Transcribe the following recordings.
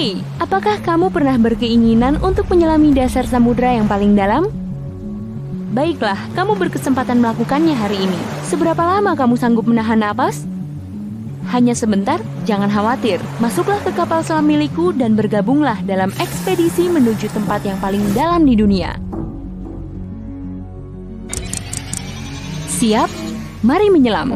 Hei, apakah kamu pernah berkeinginan untuk menyelami dasar samudra yang paling dalam? Baiklah, kamu berkesempatan melakukannya hari ini. Seberapa lama kamu sanggup menahan napas? Hanya sebentar, jangan khawatir. Masuklah ke kapal selam milikku dan bergabunglah dalam ekspedisi menuju tempat yang paling dalam di dunia. Siap? Mari menyelam.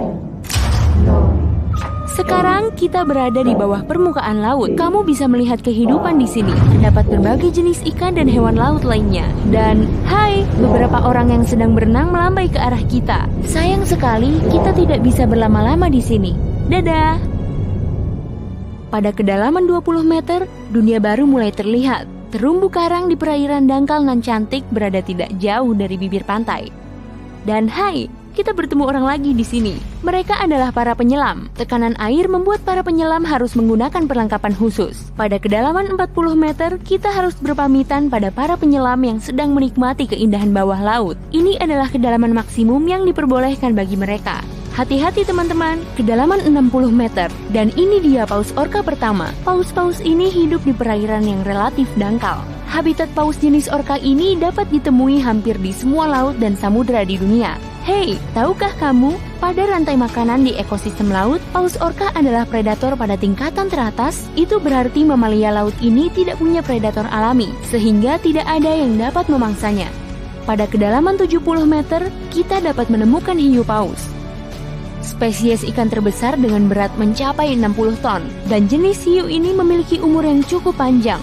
Sekarang kita berada di bawah permukaan laut. Kamu bisa melihat kehidupan di sini. Terdapat berbagai jenis ikan dan hewan laut lainnya. Dan, hai, beberapa orang yang sedang berenang melambai ke arah kita. Sayang sekali, kita tidak bisa berlama-lama di sini. Dadah! Pada kedalaman 20 meter, dunia baru mulai terlihat. Terumbu karang di perairan dangkal nan cantik berada tidak jauh dari bibir pantai. Dan hai, kita bertemu orang lagi di sini. Mereka adalah para penyelam. Tekanan air membuat para penyelam harus menggunakan perlengkapan khusus. Pada kedalaman 40 meter, kita harus berpamitan pada para penyelam yang sedang menikmati keindahan bawah laut. Ini adalah kedalaman maksimum yang diperbolehkan bagi mereka. Hati-hati teman-teman, kedalaman 60 meter. Dan ini dia paus orca pertama. Paus-paus ini hidup di perairan yang relatif dangkal. Habitat paus jenis orca ini dapat ditemui hampir di semua laut dan samudra di dunia. Hei, tahukah kamu, pada rantai makanan di ekosistem laut, paus orca adalah predator pada tingkatan teratas? Itu berarti mamalia laut ini tidak punya predator alami, sehingga tidak ada yang dapat memangsanya. Pada kedalaman 70 meter, kita dapat menemukan hiu paus. Spesies ikan terbesar dengan berat mencapai 60 ton, dan jenis hiu ini memiliki umur yang cukup panjang.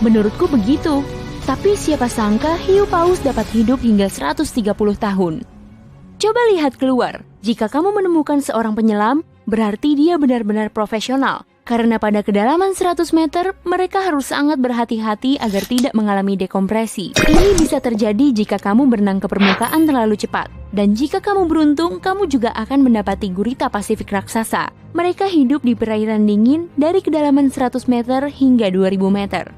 Menurutku begitu, tapi siapa sangka hiu paus dapat hidup hingga 130 tahun. Coba lihat keluar, jika kamu menemukan seorang penyelam, berarti dia benar-benar profesional. Karena pada kedalaman 100 meter, mereka harus sangat berhati-hati agar tidak mengalami dekompresi. Ini bisa terjadi jika kamu berenang ke permukaan terlalu cepat. Dan jika kamu beruntung, kamu juga akan mendapati gurita Pasifik raksasa. Mereka hidup di perairan dingin dari kedalaman 100 meter hingga 2000 meter.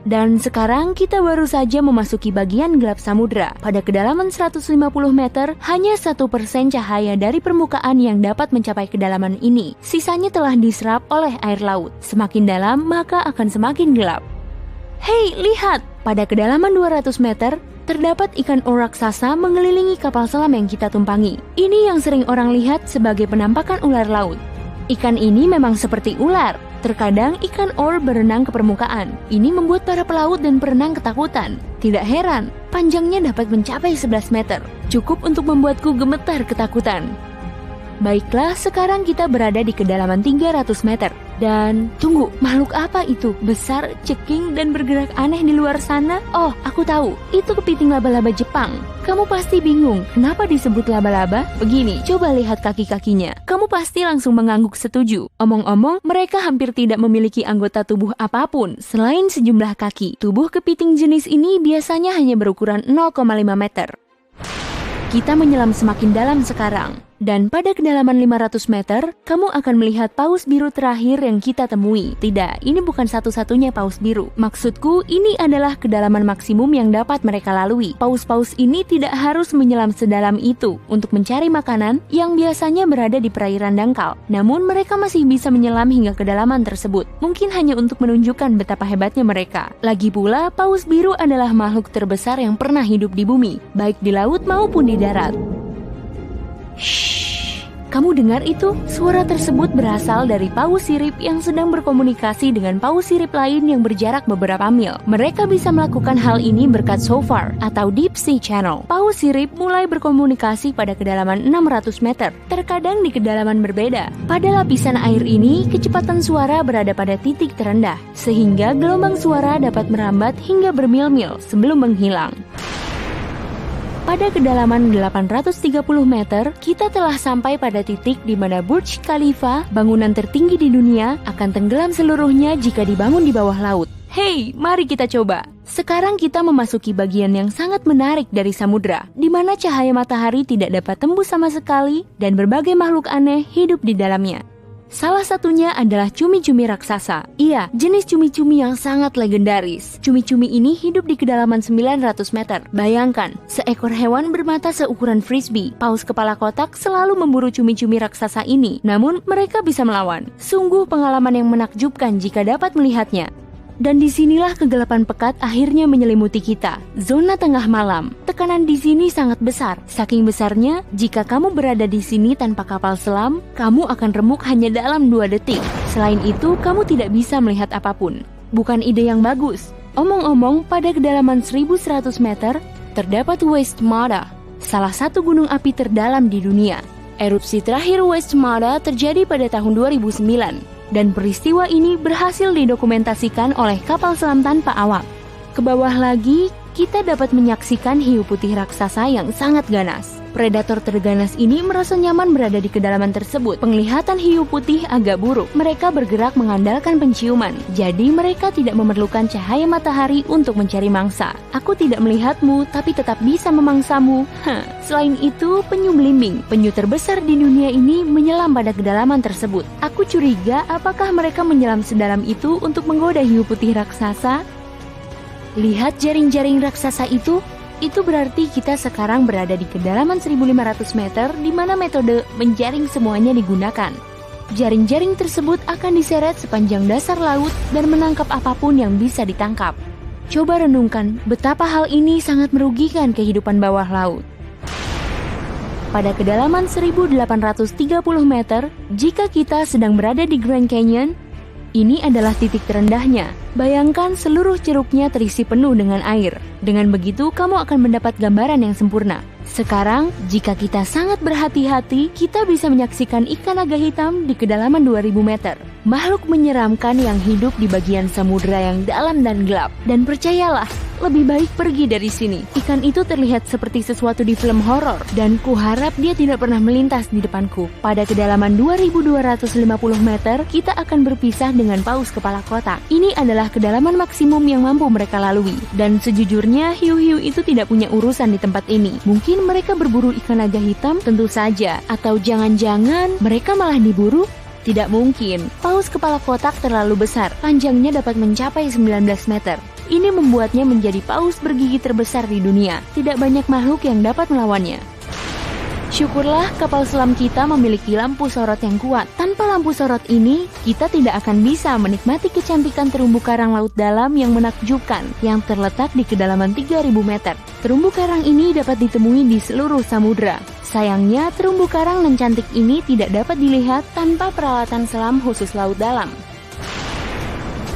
Dan sekarang kita baru saja memasuki bagian gelap samudra. Pada kedalaman 150 meter, hanya 1% cahaya dari permukaan yang dapat mencapai kedalaman ini. Sisanya telah diserap oleh air laut. Semakin dalam, maka akan semakin gelap. Hei, lihat! Pada kedalaman 200 meter, terdapat ikan or raksasa mengelilingi kapal selam yang kita tumpangi. Ini yang sering orang lihat sebagai penampakan ular laut. Ikan ini memang seperti ular. Terkadang ikan or berenang ke permukaan. Ini membuat para pelaut dan perenang ketakutan. Tidak heran, panjangnya dapat mencapai 11 meter. Cukup untuk membuatku gemetar ketakutan. Baiklah, sekarang kita berada di kedalaman 300 meter. Dan, tunggu, makhluk apa itu? Besar, ceking, dan bergerak aneh di luar sana? Oh, aku tahu, itu kepiting laba-laba Jepang. Kamu pasti bingung, kenapa disebut laba-laba? Begini, coba lihat kaki-kakinya. Kamu pasti langsung mengangguk setuju. Omong-omong, mereka hampir tidak memiliki anggota tubuh apapun, selain sejumlah kaki. Tubuh kepiting jenis ini biasanya hanya berukuran 0,5 meter. Kita menyelam semakin dalam sekarang. Dan pada kedalaman 500 meter, kamu akan melihat paus biru terakhir yang kita temui. Tidak, ini bukan satu-satunya paus biru. Maksudku, ini adalah kedalaman maksimum yang dapat mereka lalui. Paus-paus ini tidak harus menyelam sedalam itu untuk mencari makanan yang biasanya berada di perairan dangkal. Namun mereka masih bisa menyelam hingga kedalaman tersebut. Mungkin hanya untuk menunjukkan betapa hebatnya mereka. Lagi pula, paus biru adalah makhluk terbesar yang pernah hidup di bumi, baik di laut maupun di darat. Shh, kamu dengar itu? Suara tersebut berasal dari paus sirip yang sedang berkomunikasi dengan paus sirip lain yang berjarak beberapa mil. Mereka bisa melakukan hal ini berkat SOFAR atau Deep Sea Channel. Paus sirip mulai berkomunikasi pada kedalaman 600 meter, terkadang di kedalaman berbeda. Pada lapisan air ini, kecepatan suara berada pada titik terendah, sehingga gelombang suara dapat merambat hingga bermil-mil sebelum menghilang. Pada kedalaman 830 meter, kita telah sampai pada titik di mana Burj Khalifa, bangunan tertinggi di dunia, akan tenggelam seluruhnya jika dibangun di bawah laut. Hei, mari kita coba. Sekarang kita memasuki bagian yang sangat menarik dari samudra, di mana cahaya matahari tidak dapat tembus sama sekali dan berbagai makhluk aneh hidup di dalamnya. Salah satunya adalah cumi-cumi raksasa. Iya, jenis cumi-cumi yang sangat legendaris. Cumi-cumi ini hidup di kedalaman 900 meter. Bayangkan, seekor hewan bermata seukuran frisbee. Paus kepala kotak selalu memburu cumi-cumi raksasa ini, namun mereka bisa melawan. Sungguh pengalaman yang menakjubkan jika dapat melihatnya. Dan disinilah kegelapan pekat akhirnya menyelimuti kita. Zona tengah malam. Tekanan di sini sangat besar. Saking besarnya, jika kamu berada di sini tanpa kapal selam, kamu akan remuk hanya dalam 2 detik. Selain itu, kamu tidak bisa melihat apapun. Bukan ide yang bagus. Omong-omong, pada kedalaman 1100 meter, terdapat West Mada, salah satu gunung api terdalam di dunia. Erupsi terakhir West Mada terjadi pada tahun 2009. Dan peristiwa ini berhasil didokumentasikan oleh kapal selam tanpa awak. Ke bawah lagi, kita dapat menyaksikan hiu putih raksasa yang sangat ganas. Predator terganas ini merasa nyaman berada di kedalaman tersebut. Penglihatan hiu putih agak buruk. Mereka bergerak mengandalkan penciuman. Jadi mereka tidak memerlukan cahaya matahari untuk mencari mangsa. Aku tidak melihatmu, tapi tetap bisa memangsamu. Selain itu, penyu belimbing, penyu terbesar di dunia ini menyelam pada kedalaman tersebut. Aku curiga apakah mereka menyelam sedalam itu untuk menggoda hiu putih raksasa? Lihat jaring-jaring raksasa itu berarti kita sekarang berada di kedalaman 1500 meter di mana metode menjaring semuanya digunakan. Jaring-jaring tersebut akan diseret sepanjang dasar laut dan menangkap apapun yang bisa ditangkap. Coba renungkan betapa hal ini sangat merugikan kehidupan bawah laut. Pada kedalaman 1830 meter, jika kita sedang berada di Grand Canyon, ini adalah titik terendahnya. Bayangkan seluruh ceruknya terisi penuh dengan air. Dengan begitu, kamu akan mendapat gambaran yang sempurna. Sekarang, jika kita sangat berhati-hati, kita bisa menyaksikan ikan naga hitam di kedalaman 2000 meter. Makhluk menyeramkan yang hidup di bagian samudera yang dalam dan gelap. Dan percayalah, lebih baik pergi dari sini. Ikan itu terlihat seperti sesuatu di film horor, dan kuharap dia tidak pernah melintas di depanku. Pada kedalaman 2250 meter, kita akan berpisah dengan paus kepala kotak. Ini adalah kedalaman maksimum yang mampu mereka lalui. Dan sejujurnya, hiu-hiu itu tidak punya urusan di tempat ini. Mungkin mereka berburu ikan naga hitam, tentu saja. Atau jangan-jangan mereka malah diburu? Tidak mungkin. Paus kepala kotak terlalu besar. Panjangnya dapat mencapai 19 meter. Ini membuatnya menjadi paus bergigi terbesar di dunia. Tidak banyak makhluk yang dapat melawannya. Syukurlah kapal selam kita memiliki lampu sorot yang kuat. Tanpa lampu sorot ini, kita tidak akan bisa menikmati kecantikan terumbu karang laut dalam yang menakjubkan yang terletak di kedalaman 3000 meter. Terumbu karang ini dapat ditemui di seluruh samudera. Sayangnya, terumbu karang yang cantik ini tidak dapat dilihat tanpa peralatan selam khusus laut dalam.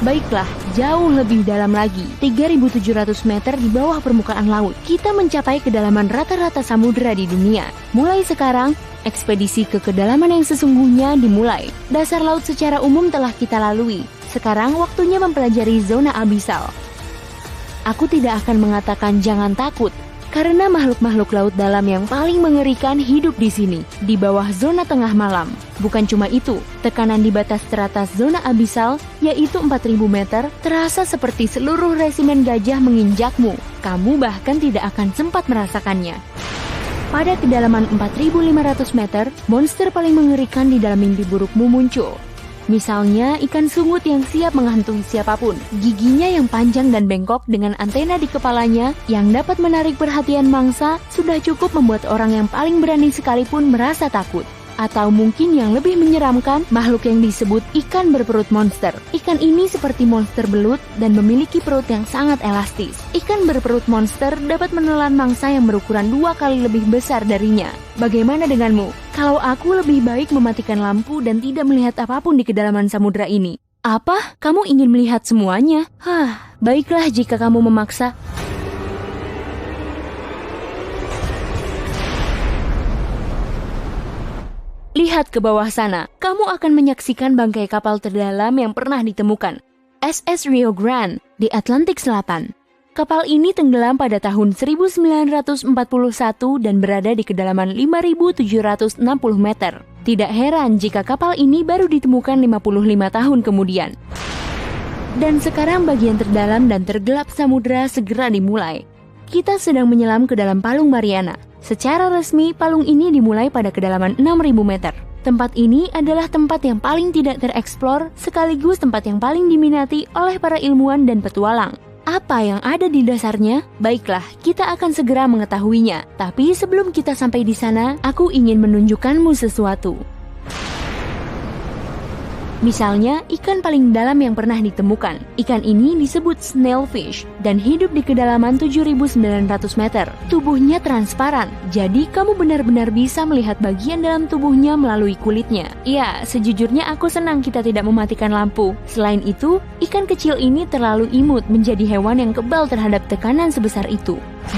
Baiklah, jauh lebih dalam lagi, 3.700 meter di bawah permukaan laut, kita mencapai kedalaman rata-rata samudera di dunia. Mulai sekarang, ekspedisi ke kedalaman yang sesungguhnya dimulai. Dasar laut secara umum telah kita lalui. Sekarang waktunya mempelajari zona abisal. Aku tidak akan mengatakan jangan takut, karena makhluk-makhluk laut dalam yang paling mengerikan hidup di sini, di bawah zona tengah malam. Bukan cuma itu, tekanan di batas teratas zona abisal, yaitu 4000 meter, terasa seperti seluruh resimen gajah menginjakmu. Kamu bahkan tidak akan sempat merasakannya. Pada kedalaman 4500 meter, monster paling mengerikan di dalam mimpi burukmu muncul. Misalnya ikan sungut yang siap menghantui siapapun. Giginya yang panjang dan bengkok dengan antena di kepalanya yang dapat menarik perhatian mangsa sudah cukup membuat orang yang paling berani sekalipun merasa takut. Atau mungkin yang lebih menyeramkan, makhluk yang disebut ikan berperut monster. Ikan ini seperti monster belut dan memiliki perut yang sangat elastis. Ikan berperut monster dapat menelan mangsa yang berukuran 2 kali lebih besar darinya. Bagaimana denganmu? Kalau aku lebih baik mematikan lampu dan tidak melihat apapun di kedalaman samudera ini. Apa? Kamu ingin melihat semuanya? Baiklah jika kamu memaksa. Lihat ke bawah sana, kamu akan menyaksikan bangkai kapal terdalam yang pernah ditemukan, SS Rio Grande di Atlantik Selatan. Kapal ini tenggelam pada tahun 1941 dan berada di kedalaman 5.760 meter. Tidak heran jika kapal ini baru ditemukan 55 tahun kemudian. Dan sekarang bagian terdalam dan tergelap samudera segera dimulai. Kita sedang menyelam ke dalam Palung Mariana. Secara resmi, palung ini dimulai pada kedalaman 6.000 meter. Tempat ini adalah tempat yang paling tidak tereksplor, sekaligus tempat yang paling diminati oleh para ilmuwan dan petualang. Apa yang ada di dasarnya? Baiklah, kita akan segera mengetahuinya. Tapi sebelum kita sampai di sana, aku ingin menunjukkanmu sesuatu. Misalnya, ikan paling dalam yang pernah ditemukan. Ikan ini disebut snailfish dan hidup di kedalaman 7.900 meter. Tubuhnya transparan, jadi kamu benar-benar bisa melihat bagian dalam tubuhnya melalui kulitnya. Ya, sejujurnya aku senang kita tidak mematikan lampu. Selain itu, ikan kecil ini terlalu imut menjadi hewan yang kebal terhadap tekanan sebesar itu.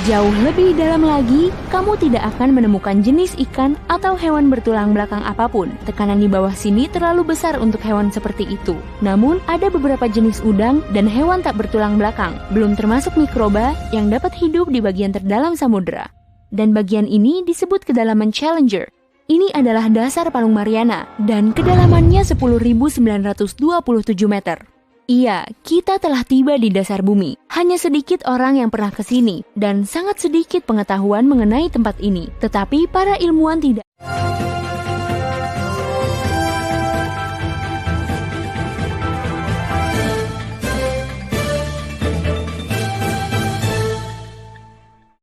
Jauh lebih dalam lagi, kamu tidak akan menemukan jenis ikan atau hewan bertulang belakang apapun. Tekanan di bawah sini terlalu besar untuk hewan seperti itu. Namun, ada beberapa jenis udang dan hewan tak bertulang belakang, belum termasuk mikroba yang dapat hidup di bagian terdalam samudera. Dan bagian ini disebut kedalaman Challenger. Ini adalah dasar Palung Mariana dan kedalamannya 10.927 meter. Iya, kita telah tiba di dasar bumi. Hanya sedikit orang yang pernah ke sini dan sangat sedikit pengetahuan mengenai tempat ini. Tetapi para ilmuwan tidak